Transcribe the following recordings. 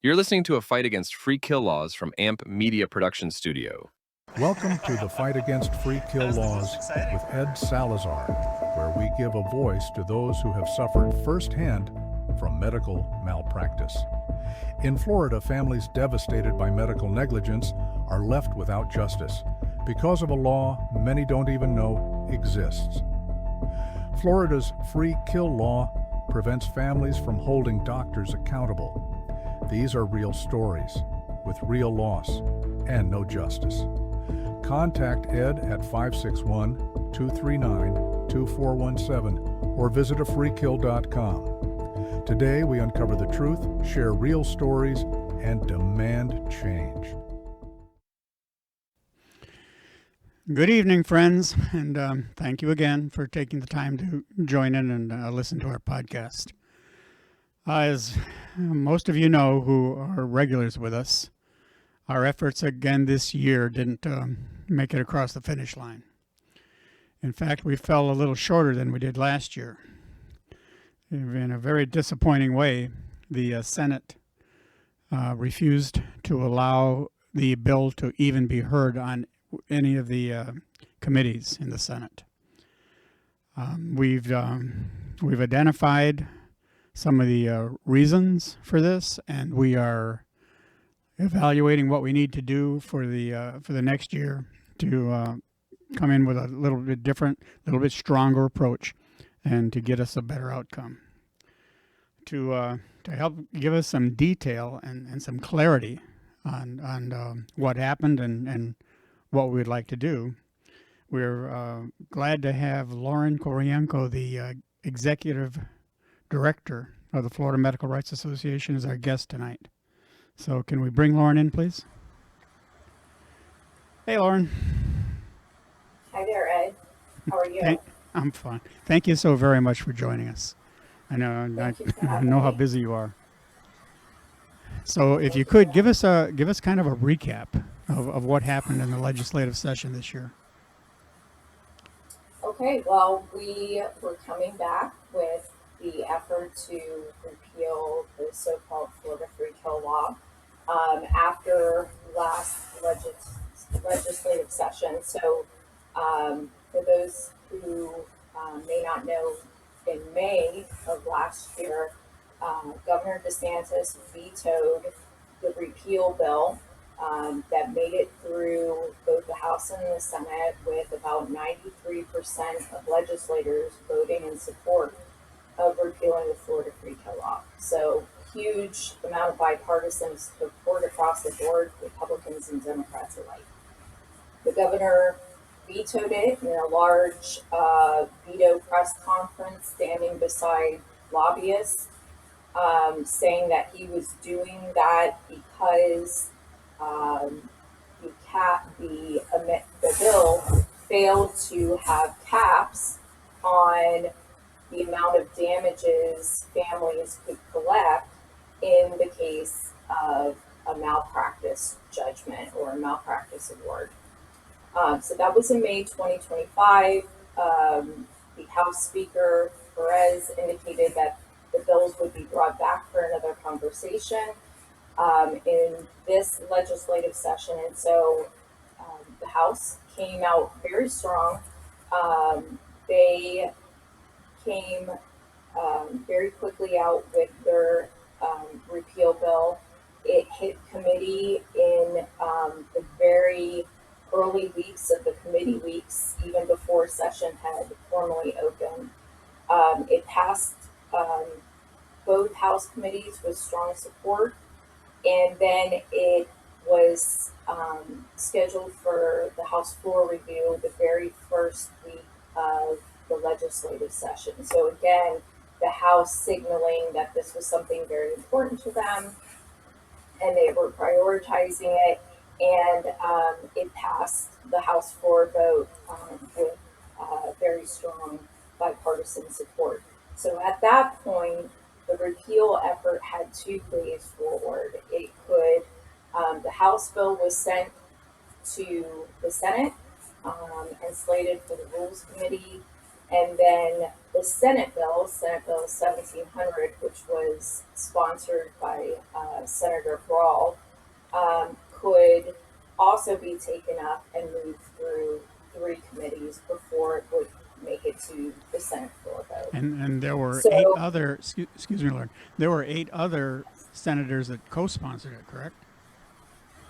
You're listening to a fight against free kill laws from AMP Media Production Studio. Welcome to the Fight Against Free Kill Laws with Ed Salazar, where we give a voice to those who have suffered firsthand from medical malpractice. In Florida, families devastated by medical negligence are left without justice because of a law many don't even know exists. Florida's free kill law prevents families from holding doctors accountable. These are real stories with real loss and no justice. Contact Ed at 561-239-2417 or visit afreekill.com. Today we uncover the truth, share real stories, and demand change. Good evening, friends, and thank you again for taking the time to join in and listen to our podcast. As most of you know who are regulars with us, our efforts again this year didn't make it across the finish line. In fact, we fell a little shorter than we did last year. In a very disappointing way, the Senate refused to allow the bill to even be heard on any of the committees in the Senate. We've identified some of the reasons for this, and we are evaluating what we need to do for the next year to come in with a little bit different, a little bit stronger approach, and to get us a better outcome. To help give us some detail and some clarity on what happened and what we'd like to do, we're glad to have Lauren Korniyenko, the Executive Director of the Florida Medical Rights Association, as our guest tonight. So can we bring Lauren in, please? Hey, Lauren. Hi there, Ed. How are you? I'm fine. Thank you so very much for joining us. I know how busy you are. So if you could give us kind of a recap of what happened in the legislative session this year. Okay, well, we were coming back with the effort to repeal the so-called Florida free kill law after last legislative session. So for those who may not know, in May of last year, Governor DeSantis vetoed the repeal bill that made it through both the House and the Senate with about 93% of legislators voting in support of repealing the Florida free kill law. So huge amount of bipartisan support across the board, Republicans and Democrats alike. The governor vetoed it in a large veto press conference, standing beside lobbyists, saying that he was doing that because the bill failed to have caps on the amount of damages families could collect in the case of a malpractice judgment or a malpractice award. So that was in May 2025. The House Speaker Perez indicated that the bills would be brought back for another conversation in this legislative session. And so the House came out very strong. They came very quickly out with their repeal bill. It hit committee in the very early weeks of the committee weeks, even before session had formally opened. It passed both House committees with strong support, and then it was scheduled for the House floor review the very first week of the legislative session. So again, the House signaling that this was something very important to them, and they were prioritizing it, and it passed the House floor vote with very strong bipartisan support. So at that point, the repeal effort had two ways forward. It could, the House bill was sent to the Senate and slated for the Rules Committee And then the Senate Bill 1700, which was sponsored by Senator Brawl, could also be taken up and moved through 3 committees before it would make it to the Senate floor vote. And there were So, 8 other, excuse me, Lauren, there were 8 other senators that co-sponsored it, correct?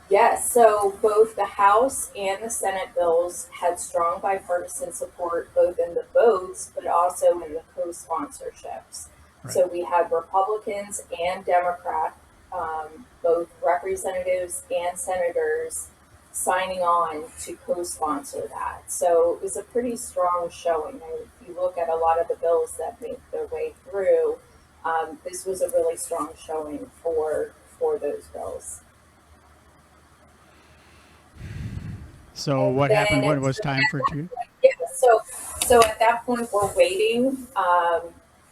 yes, so both the House and the Senate bills had strong bipartisan support, both in the votes, but also in the co-sponsorships. Right. So we had Republicans and Democrats, both representatives and senators, signing on to co-sponsor that. So it was a pretty strong showing. And if you look at a lot of the bills that made their way through, this was a really strong showing for those bills. So And what happened then when it was time for it to? yeah, so at that point we're waiting,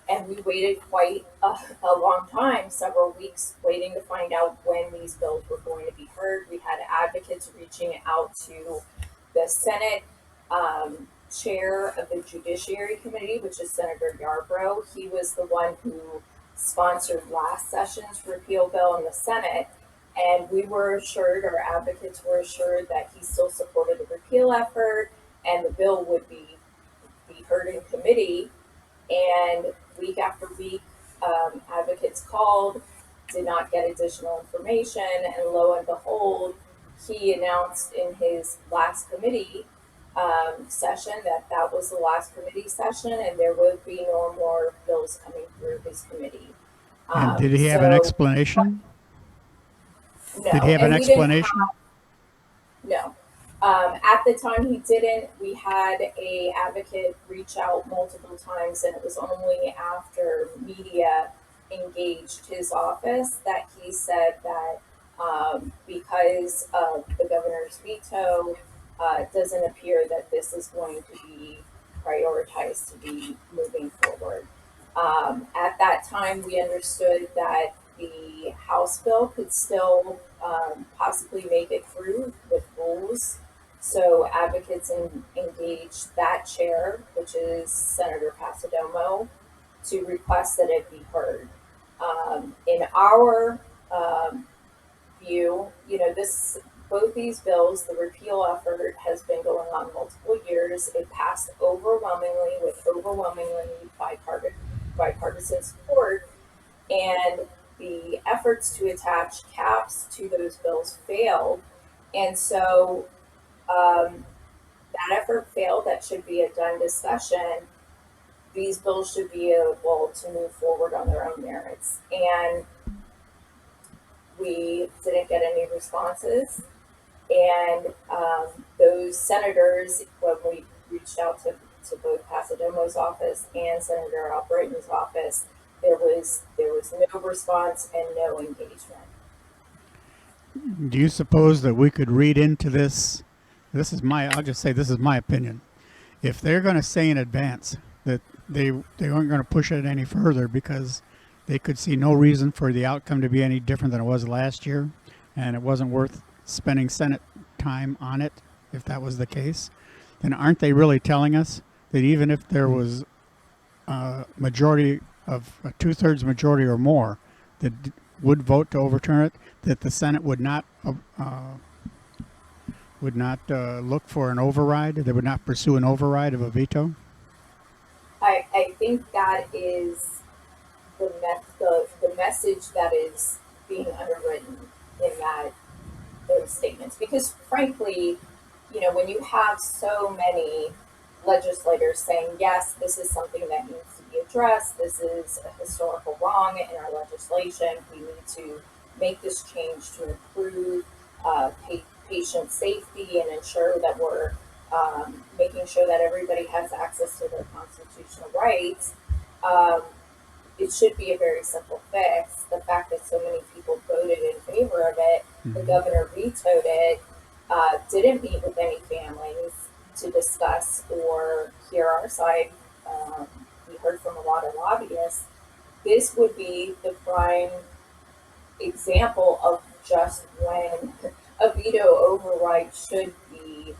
and we waited quite a long time, several weeks, waiting to find out when these bills were going to be heard. We had advocates reaching out to the Senate chair of the Judiciary Committee, which is Senator Yarbrough. He was the one who sponsored last session's repeal bill in the Senate. And we were assured, our advocates were assured, that he still supported the repeal effort and the bill would be heard in committee. And week after week, advocates called, did not get additional information, and lo and behold, he announced in his last committee session that that was the last committee session and there would be no more bills coming through his committee. And did he have an explanation? No, Did he have an and we didn't explanation? No. At the time he didn't. We had a advocate reach out multiple times, and it was only after media engaged his office that he said that because of the governor's veto, it doesn't appear that this is going to be prioritized to be moving forward. At that time, we understood that the House bill could still possibly make it through with rules. So advocates engaged that chair, which is Senator Pasadomo, to request that it be heard. In our view, both these bills, the repeal effort has been going on multiple years. It passed overwhelmingly with overwhelmingly bipartisan support, and the efforts to attach caps to those bills failed. And so that effort failed. That should be a done discussion. These bills should be able to move forward on their own merits. And we didn't get any responses. And those senators, when we reached out to both Pasadomo's office and Senator Albright's office, there was no response and no engagement. Do you suppose that we could read into this? I'll just say this is my opinion. If they're going to say in advance that they weren't going to push it any further because they could see no reason for the outcome to be any different than it was last year, and it wasn't worth spending Senate time on it, if that was the case, then aren't they really telling us that even if there was a majority of a 2/3 majority or more that would vote to overturn it, that the Senate would not look for an override? They would not pursue an override of a veto? I think that is the message that is being underwritten in those statements. Because frankly, when you have so many legislators saying, yes, this is something that needs to be addressed, this is a historical wrong in our legislation, we need to make this change to improve patient safety and ensure that we're making sure that everybody has access to their constitutional rights, it should be a very simple fix. The fact that so many people voted in favor of it, the governor vetoed it, didn't meet with any families to discuss or hear our side. We heard from a lot of lobbyists. This would be the prime example of just when a veto override should be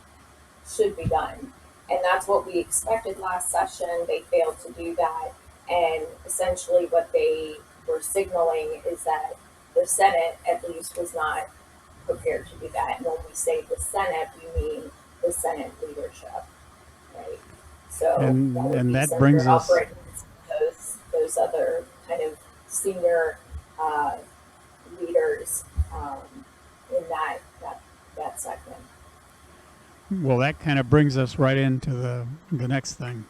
done. And that's what we expected last session. They failed to do that. And essentially what they were signaling is that the Senate at least was not prepared to do that. And when we say the Senate, we mean the Senate leadership, right? So that would And be that Senator brings us, Albrecht, those other kind of senior leaders in that segment. well, that kind of brings us right into the next thing.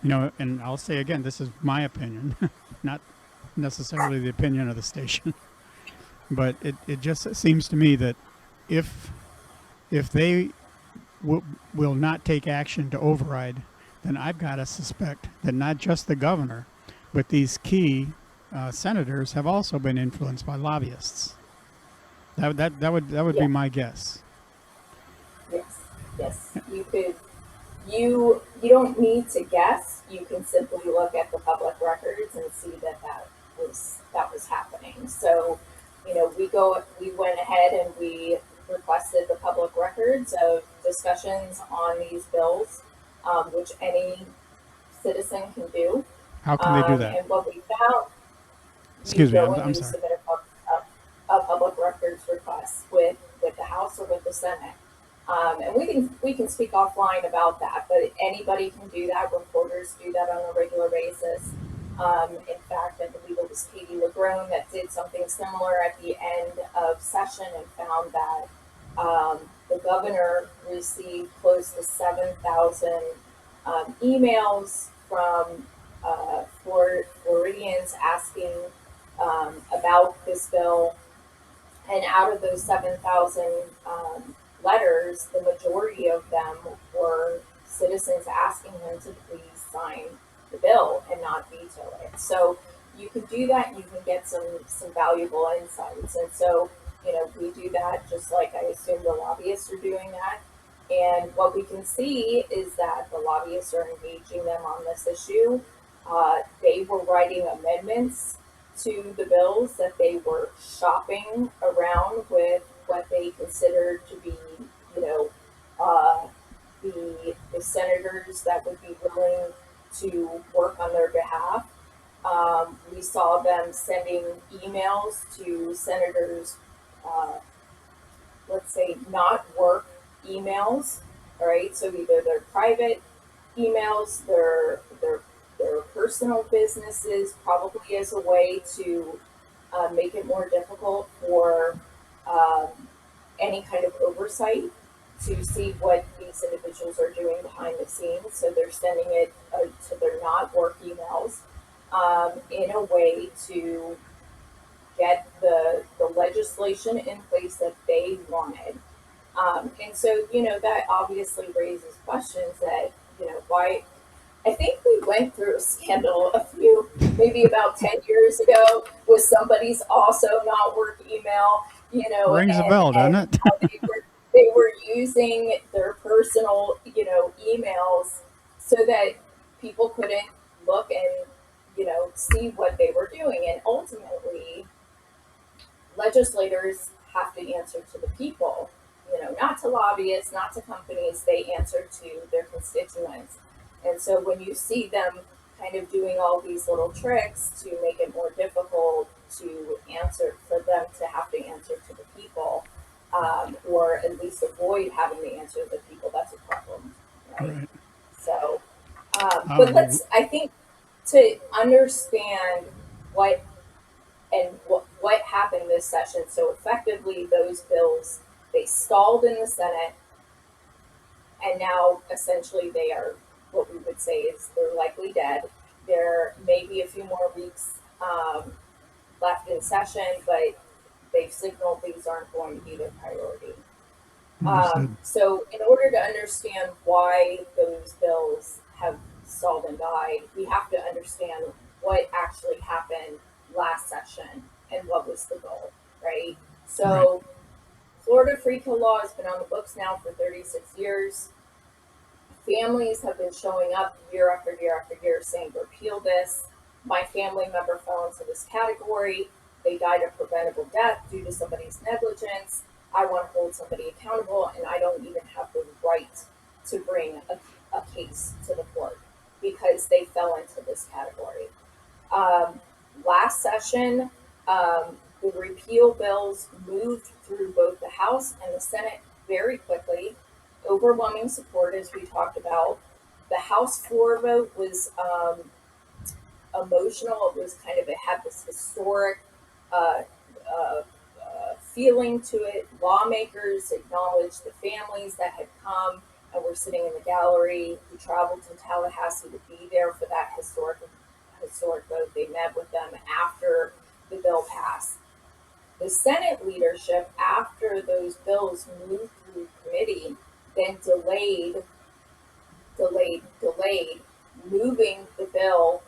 You know, and I'll say again, this is my opinion, not necessarily the opinion of the station. But it just seems to me that if they will not take action to override, then I've got to suspect that not just the governor, but these key senators have also been influenced by lobbyists. That would be Yeah. my guess. Yes. You don't need to guess. You can simply look at the public records and see that was happening. So, we went ahead and we requested the public records of discussions on these bills, which any citizen can do. How can they do that? And what we found, you Excuse me, go and I'm you sorry. submit a public records request with the House or with the Senate. And we can speak offline about that, but anybody can do that. Reporters do that on a regular basis. In fact, I believe it was Katie LeGrone that did something similar at the end of session and found that the governor received close to 7,000 emails from Floridians asking about this bill. And out of those 7,000 letters, the majority of them were citizens asking him to please sign the bill and not veto it. So you can do that. You can get some valuable insights. And so, we do that just like I assume the lobbyists are doing that. And what we can see is that the lobbyists are engaging them on this issue. They were writing amendments to the bills that they were shopping around with what they considered to be, you know, uh, the senators that would be willing to work on their behalf. We saw them sending emails to senators, uh, let's say, not work emails, all right? So either their private emails, their personal businesses, probably as a way to make it more difficult for um, any kind of oversight to see what these individuals are doing behind the scenes. So they're sending it to their not work emails in a way to get the legislation in place that they wanted. And so, that obviously raises questions that, why I think we went through a scandal maybe about 10 years ago with somebody's also not work email, Rings a bell, doesn't and it? how they were using their personal, emails so that people couldn't look and, see what they were doing. And ultimately, legislators have to answer to the people, not to lobbyists, not to companies. They answer to their constituents. And so when you see them kind of doing all these little tricks to make it more difficult to answer, for them to have to answer to the people, or at least avoid having to answer to the people, that's a problem, right? Right. So, but I think to understand what what happened this session. So effectively, those bills, they stalled in the Senate, and now essentially they are, what we would say is, they're likely dead. There may be a few more weeks left in session, but they've signaled these aren't going to be their priority. Understood. So in order to understand why those bills have stalled and died, we have to understand what actually happened last session and what was the goal, right? So Florida free kill law has been on the books now for 36 years. Families have been showing up year after year after year saying, repeal this. My family member fell into this category. They died of preventable death due to somebody's negligence. I want to hold somebody accountable, and I don't even have the right to bring a case to the court because they fell into this category. Um, Last session, the repeal bills moved through both the House and the Senate very quickly. Overwhelming support, as we talked about. The House floor vote was emotional. It was kind of, it had this historic uh, uh, feeling to it. Lawmakers acknowledged the families that had come and were sitting in the gallery who traveled to Tallahassee to be there for that historic vote. They met with them after the bill passed. The Senate leadership, after those bills moved through committee, then delayed moving the bill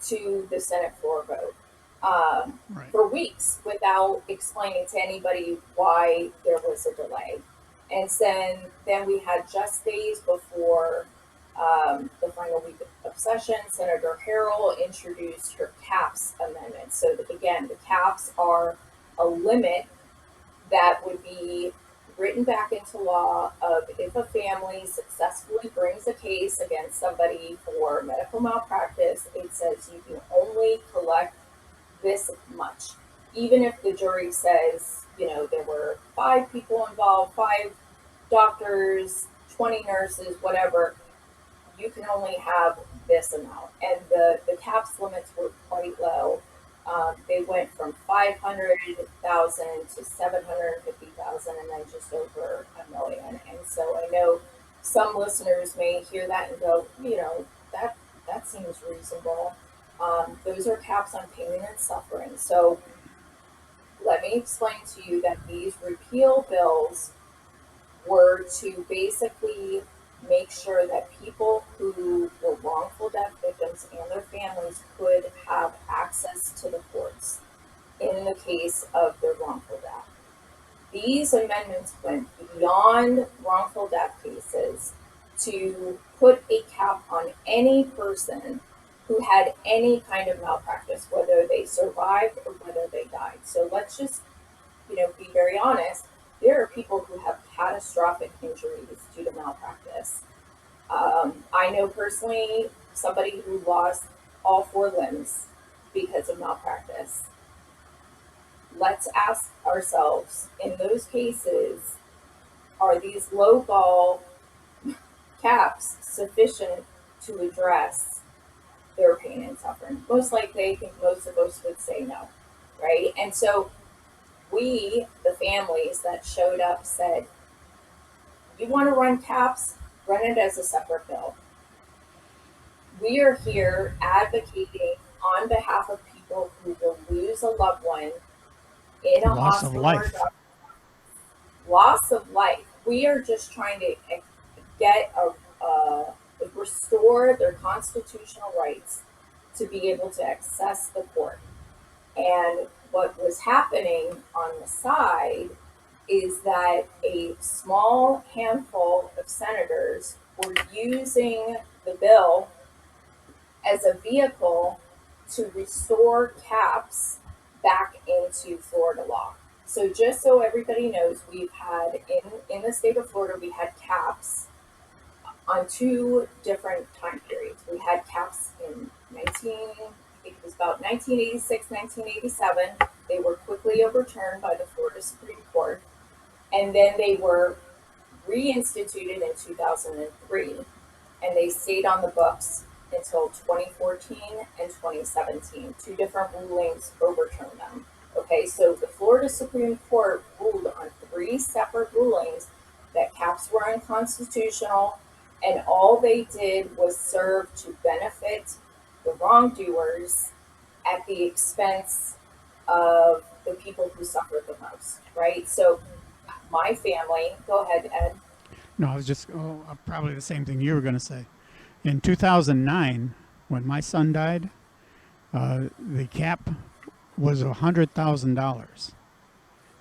to the Senate floor vote Right. for weeks without explaining to anybody why there was a delay. And then we had just days before the final week of session, Senator Harrell introduced her caps amendment. So that, again, the caps are a limit that would be written back into law of if a family successfully brings a case against somebody for medical malpractice, it says you can only collect this much. Even if the jury says, there were 5 people involved, 5 doctors, 20 nurses, whatever, you can only have this amount. And the caps limits were quite low. They went from 500,000 to 750,000, and then just over a million. And so I know some listeners may hear that and go, that seems reasonable. Those are caps on pain and suffering. So let me explain to you that these repeal bills were to basically make sure that people who were wrongful death victims and their families could have access to the courts in the case of their wrongful death. These amendments went beyond wrongful death cases to put a cap on any person who had any kind of malpractice, whether they survived or whether they died. So let's just, be very honest. There are people who have catastrophic injuries due to malpractice. I know personally somebody who lost all 4 limbs because of malpractice. Let's ask ourselves, in those cases, are these low ball caps sufficient to address their pain and suffering? Most likely, I think most of us would say no, right? And so we, the families that showed up, said, you want to run caps, run it as a separate bill. We are here advocating on behalf of people who will lose a loved one in a Loss of hospital or life. loss of life. We are just trying to get restore their constitutional rights to be able to access the court. And what was happening on the side is that a small handful of senators were using the bill as a vehicle to restore caps back into Florida law. So just so everybody knows, we've had in the state of Florida, we had caps on 2 different time periods. We had caps in I think it was about 1986, 1987. They were quickly overturned by the Florida Supreme Court. And then they were reinstituted in 2003. And they stayed on the books until 2014 and 2017. 2 different rulings overturned them. Okay, so the Florida Supreme Court ruled on 3 separate rulings that caps were unconstitutional, and all they did was serve to benefit the wrongdoers at the expense of the people who suffered the most, right? So my family, go ahead, Ed. No, I was just probably the same thing you were going to say. In 2009, when my son died, the cap was $100,000.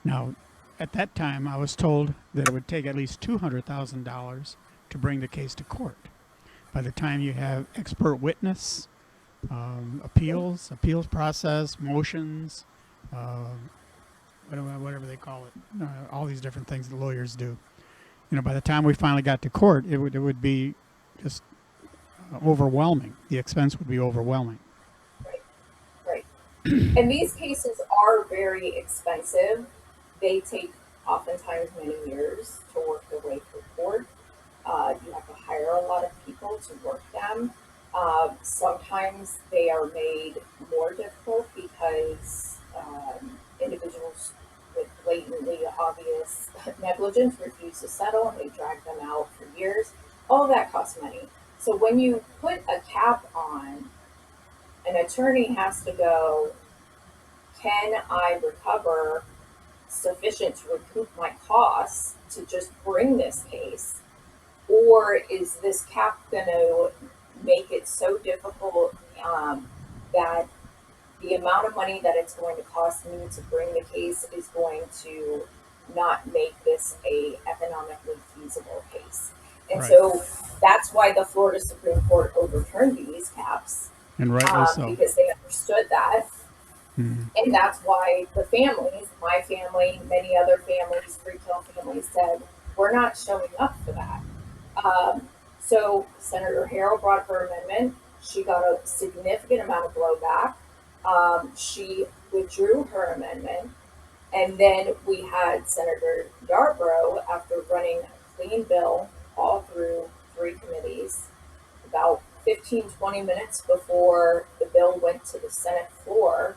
Now, at that time, I was told that it would take at least $200,000 to bring the case to court. By the time you have expert witness, appeals process, motions, whatever they call it, all these different things the lawyers do. by the time we finally got to court, it would be just overwhelming. The expense would be overwhelming. Right, right. And these cases are very expensive. They take oftentimes many years to work their way through court. You have to hire a lot of people to work them. Sometimes they are made more difficult because individuals with blatantly obvious negligence refuse to settle and they drag them out for years. All that costs money. So when you put a cap on, an attorney has to go, can I recover sufficient to recoup my costs to just bring this case? Or is this cap going to make it so difficult that the amount of money that it's going to cost me to bring the case is going to not make this a economically feasible case? And Right. so that's why the Florida Supreme Court overturned these caps, And rightly so. because they understood that. Mhm. And that's why the families, my family, many other families, free kill families, said, we're not showing up for that. So Senator Harrell brought her amendment. She got a significant amount of blowback. She withdrew her amendment. And then we had Senator Yarborough, after running a clean bill all through 3 committees, about 15, 20 minutes before the bill went to the Senate floor,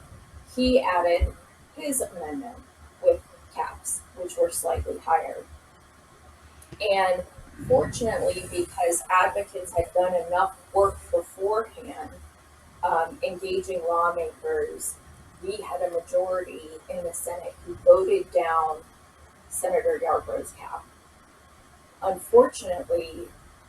he added his amendment with caps, which were slightly higher. And fortunately, because advocates had done enough work beforehand, engaging lawmakers, we had a majority in the Senate who voted down Senator Yarborough's cap. Unfortunately,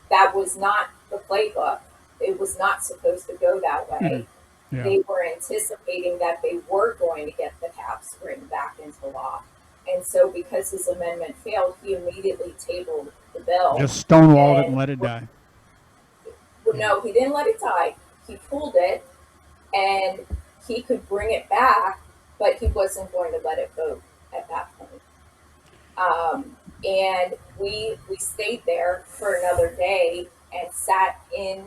that was not the playbook. It was not supposed to go that way. Yeah. They were anticipating that they were going to get the caps written back into law. And so because his amendment failed, he immediately tabled the bill. Just stonewalled it and let it die. No, he didn't let it die. He pulled it, and he could bring it back, but he wasn't going to let it vote at that point. And we stayed there for another day and sat in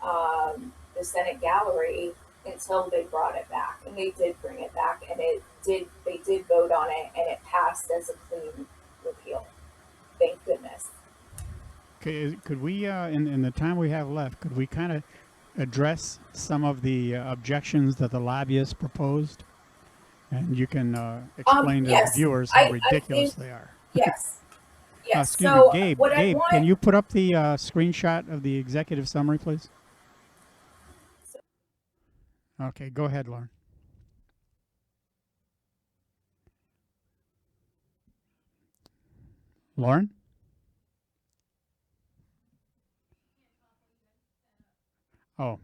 the Senate gallery until they brought it back, and they did bring it back, and they did vote on it, and it passed as a clean repeal. Thank goodness. Okay, could we, in the time we have left, could we kind of address some of the objections that the lobbyists proposed? And you can explain to Yes, the viewers how I ridiculous think, they are. yes, yes. Excuse So me, Gabe. what I Gabe, want, can you put up the screenshot of the executive summary, please? Okay, go ahead, Lauren. Lauren? Oh,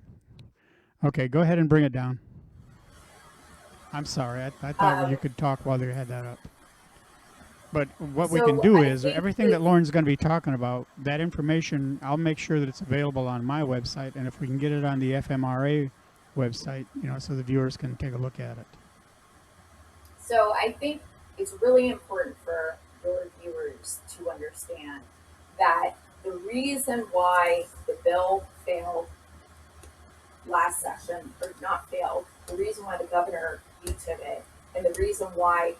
okay, go ahead and bring it down. I'm sorry, I thought you could talk while you had that up. But what we can so do I is think everything that that, Lauren's going to be talking about, that information, I'll make sure that it's available on my website, and if we can get it on the FMRA website, so the viewers can take a look at it. so I think it's really important for your viewers to understand that the reason why the bill failed last session, or not failed, the reason why the governor vetoed it, and the reason why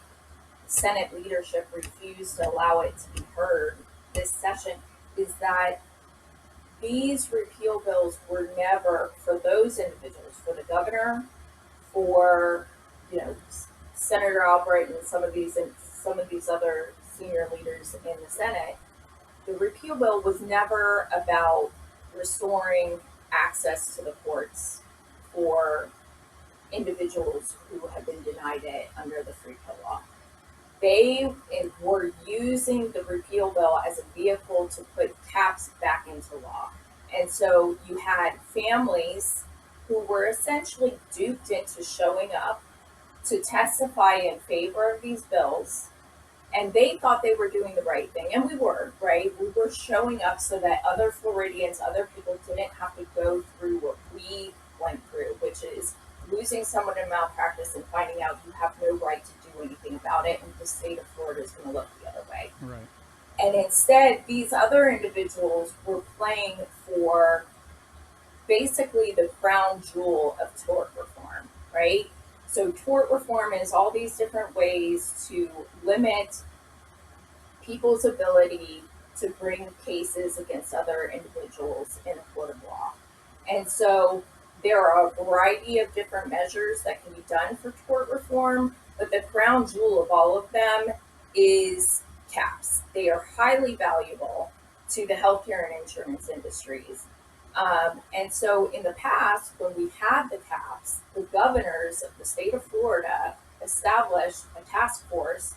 Senate leadership refused to allow it to be heard this session is that these repeal bills were never for those individuals, for the governor, for Senator Albright and some of these other senior leaders in the Senate. The repeal bill was never about restoring access to the courts for individuals who have been denied it under the free kill law. They were using the repeal bill as a vehicle to put caps back into law. And so you had families who were essentially duped into showing up to testify in favor of these bills. And they thought they were doing the right thing. And we were, right? We were showing up so that other Floridians, other people didn't have to go through what we went through, which is losing someone in malpractice and finding out you have no right to do anything about it, and the state of Florida is going to look the other way. Right. And instead, these other individuals were playing for basically the crown jewel of tort reform, right? So, tort reform is all these different ways to limit people's ability to bring cases against other individuals in a court of law. And so, there are a variety of different measures that can be done for tort reform, but the crown jewel of all of them is caps. They are highly valuable to the healthcare and insurance industries. And so in the past, when we had the caps, the governors of the state of Florida established a task force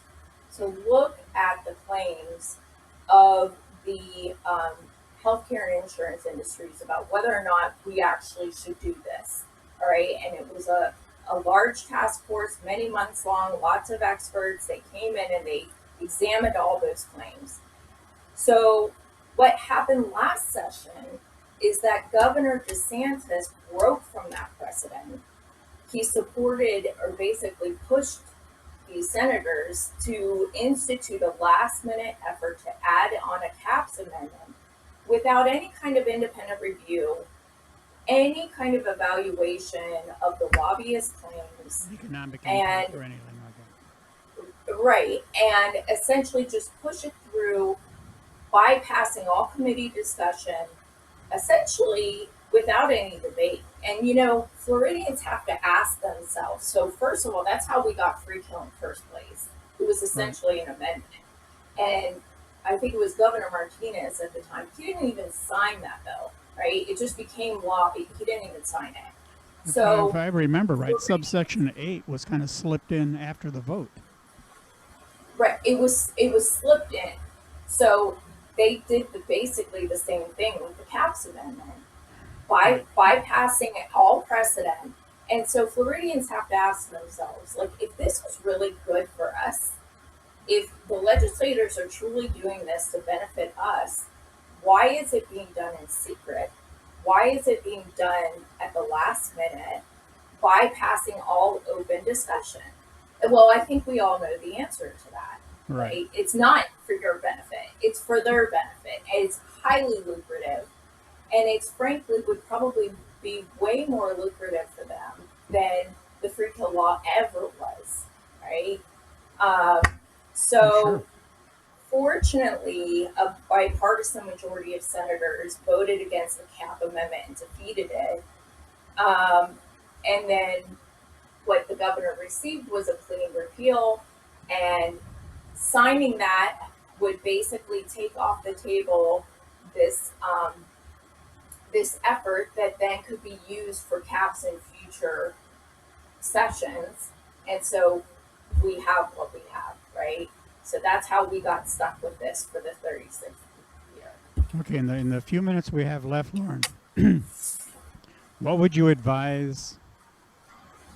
to look at the claims of the healthcare and insurance industries about whether or not we actually should do this. All right. And it was a large task force, many months long, lots of experts. They came in and they examined all those claims. So, what happened last session is that Governor DeSantis broke from that precedent. He supported or basically pushed these senators to institute a last minute effort to add on a caps amendment without any kind of independent review, any kind of evaluation of the lobbyist claims, Economic and impact or anything like right, and essentially just push it through, bypassing all committee discussion, essentially without any debate. And Floridians have to ask themselves. So first of all, that's how we got free kill in the first place. It was essentially an amendment, and I think it was Governor Martinez at the time. He didn't even sign that bill, right? It just became law, but he didn't even sign it. that. So If I remember right, subsection 8 was kind of slipped in after the vote. right, it was slipped in. So they did basically the same thing with the caps amendment by bypassing all precedent. And so Floridians have to ask themselves, like, if this was really good for us, if the legislators are truly doing this to benefit us, why is it being done in secret? Why is it being done at the last minute, bypassing all open discussion? Well, I think we all know the answer to that, right? It's not for your benefit, it's for their benefit. And it's highly lucrative. And it's frankly would probably be way more lucrative for them than the free kill law ever was, right? Um, so, Sure. fortunately, a bipartisan majority of senators voted against the cap amendment and defeated it. And then what the governor received was a clean repeal, and signing that would basically take off the table this this effort that then could be used for caps in future sessions. And so we have what we have, right? So that's how we got stuck with this for the 36th year. Okay, in the few minutes we have left, Lauren, what would you advise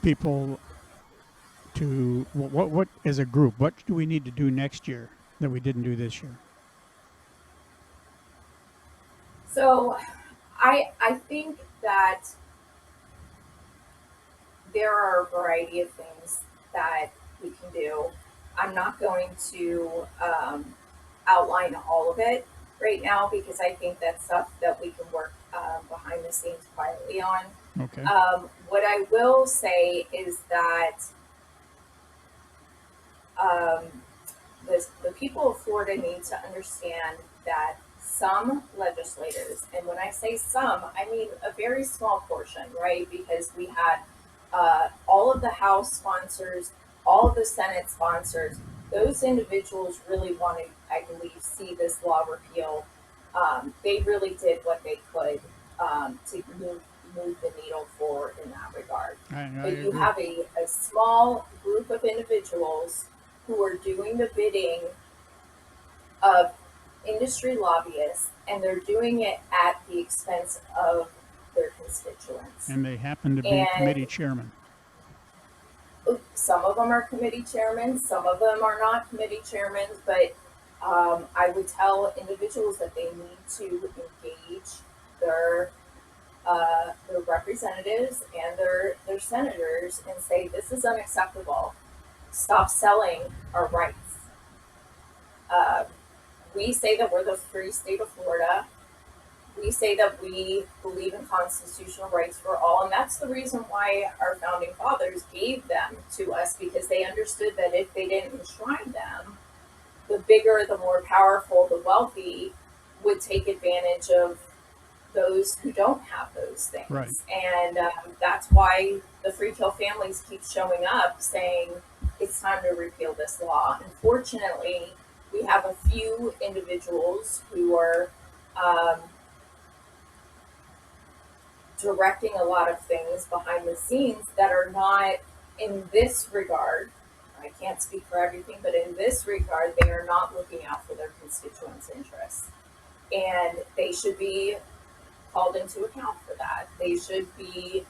people to, what as a group, what do we need to do next year that we didn't do this year? So I think that there are a variety of things that we can do. I'm not going to outline all of it right now because I think that's stuff that we can work behind the scenes quietly on. Okay. What I will say is that the people of Florida need to understand that some legislators, and when I say some, I mean a very small portion, right? Because we had all of the House sponsors, all of the Senate sponsors, those individuals really want to, I believe, see this law repealed. They really did what they could to move the needle forward in that regard. But you have a small group of individuals who are doing the bidding of industry lobbyists, and they're doing it at the expense of their constituents. And they happen to be committee chairmen. Some of them are committee chairmen, some of them are not committee chairmen, but I would tell individuals that they need to engage their representatives and their senators and say, this is unacceptable. Stop selling our rights. We say that we're the free state of Florida. We say that we believe in constitutional rights for all, and that's the reason why our founding fathers gave them to us, because they understood that if they didn't enshrine them, the bigger, the more powerful, the wealthy would take advantage of those who don't have those things. Right. And that's why the free kill families keep showing up saying it's time to repeal this law. Unfortunately, we have a few individuals who are directing a lot of things behind the scenes that are not, in this regard, I can't speak for everything, but in this regard, they are not looking out for their constituents' interests. And they should be called into account for that. They should be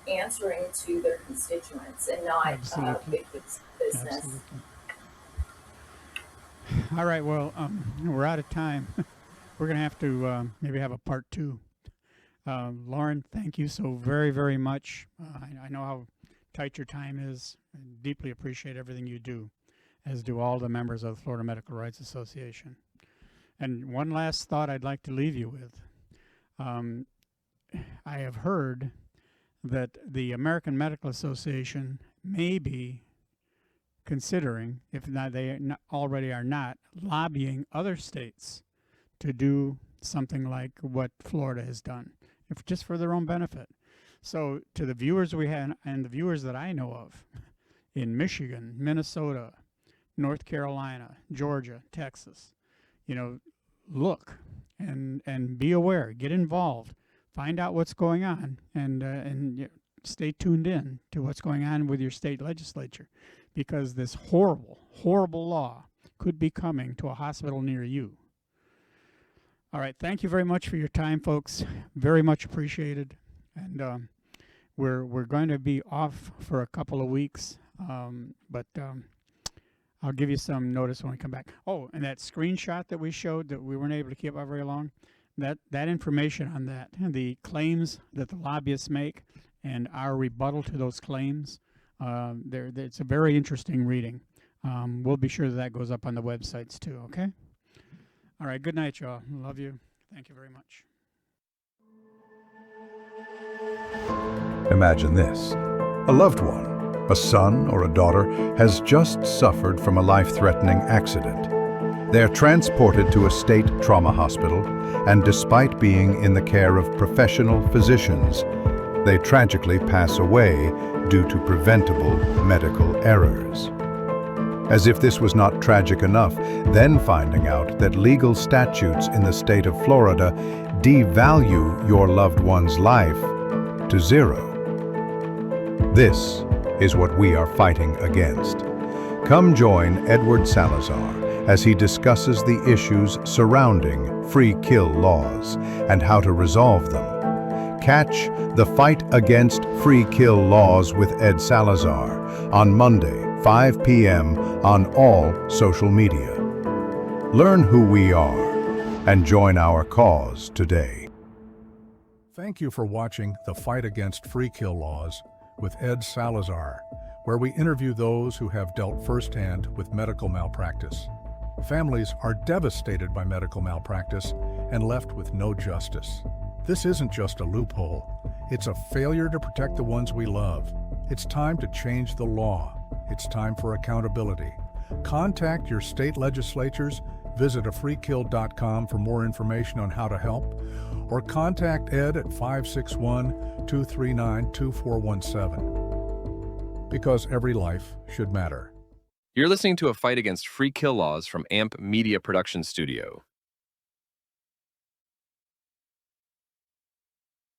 answering to their constituents and not big business. Absolutely. All right, well, we're out of time. We're going to have to maybe have a part 2. Lauren, thank you so very, very much. I know how tight your time is. I deeply appreciate everything you do, as do all the members of the Florida Medical Rights Association. And one last thought I'd like to leave you with. I have heard that the American Medical Association may be considering, if not they already are not, lobbying other states to do something like what Florida has done, if just for their own benefit. So to the viewers we have, and the viewers that I know of in Michigan, Minnesota, North Carolina, Georgia, Texas, look and be aware, get involved, find out what's going on, and stay tuned in to what's going on with your state legislature, because this horrible, horrible law could be coming to a hospital near you. All right, thank you very much for your time, folks. Very much appreciated. And we're going to be off for a couple of weeks, but I'll give you some notice when we come back. Oh, and that screenshot that we showed that we weren't able to keep up very long, that information on that, the claims that the lobbyists make and our rebuttal to those claims, it's a very interesting reading. We'll be sure that goes up on the websites too, okay? All right, good night, y'all. Love you. Thank you very much. Imagine this. A loved one, a son or a daughter, has just suffered from a life-threatening accident. They are transported to a state trauma hospital, and despite being in the care of professional physicians, they tragically pass away due to preventable medical errors. As if this was not tragic enough, then finding out that legal statutes in the state of Florida devalue your loved one's life to zero. This is what we are fighting against. Come join Edward Salazar as he discusses the issues surrounding free kill laws and how to resolve them. Catch The Fight Against Free Kill Laws with Ed Salazar on Monday, 5 p.m. on all social media. Learn who we are and join our cause today. Thank you for watching The Fight Against Free Kill Laws with Ed Salazar, where we interview those who have dealt firsthand with medical malpractice. Families are devastated by medical malpractice and left with no justice. This isn't just a loophole. It's a failure to protect the ones we love. It's time to change the law. It's time for accountability. Contact your state legislatures, visit afreekill.com for more information on how to help, or contact Ed at 561-239-2417. Because every life should matter. You're listening to A Fight Against Free Kill Laws from AMP Media Production Studio.